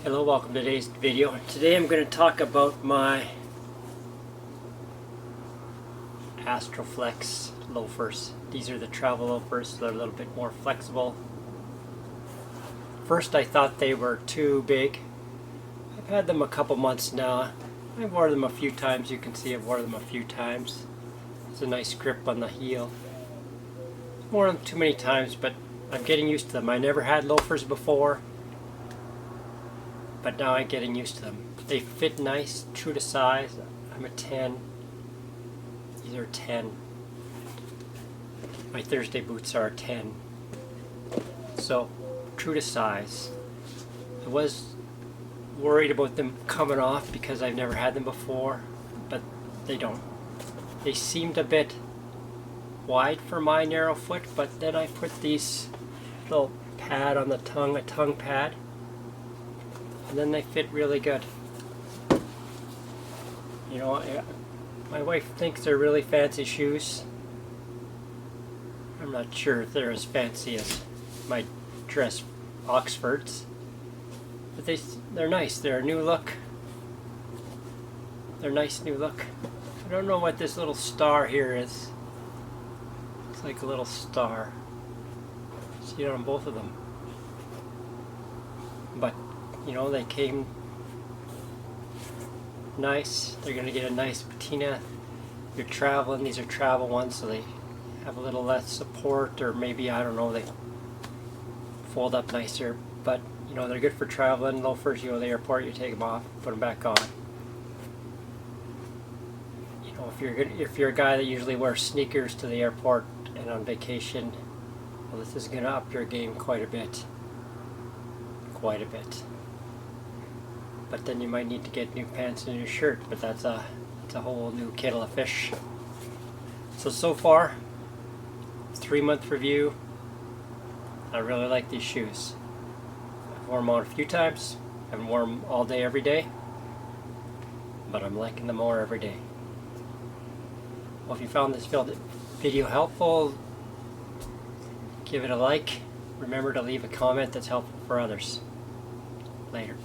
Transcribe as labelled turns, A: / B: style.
A: Hello, welcome to today's video. Today I'm going to talk about my Astorflex loafers. These are the travel loafers. They're a little bit more flexible. First I thought they were too big. I've had them a couple months now. I've worn them a few times. You can see I've worn them a few times. It's a nice grip on the heel. I've worn them too many times, but I'm getting used to them. I never had loafers before, but now I'm getting used to them. They fit nice, true to size. I'm a 10. These are 10. My Thursday boots are a 10. So, true to size. I was worried about them coming off because I've never had them before, but they don't. They seemed a bit wide for my narrow foot, but then I put these little pad on the tongue, a tongue pad, and then they fit really good. You know, my wife thinks they're really fancy shoes. I'm not sure if they're as fancy as my dress Oxfords, but they're nice. They're a new look. They're a nice new look. I don't know what this little star here is. It's like a little star. See it on both of them. But you know, they came nice. They're going to get a nice patina. You're traveling. These are travel ones, so they have a little less support, or maybe, I don't know, they fold up nicer. But you know, they're good for traveling. Loafers, you go to the airport, you take them off, put them back on. You know, if you're a guy that usually wears sneakers to the airport and on vacation, well, this is going to up your game quite a bit. Quite a bit. But then you might need to get new pants and a new shirt, but that's a whole new kettle of fish. So far, 3-month review. I really like these shoes. I've worn them on a few times. I haven't worn them all day every day, but I'm liking them more every day. Well, if you found this video helpful, give it a like. Remember to leave a comment that's helpful for others. Later.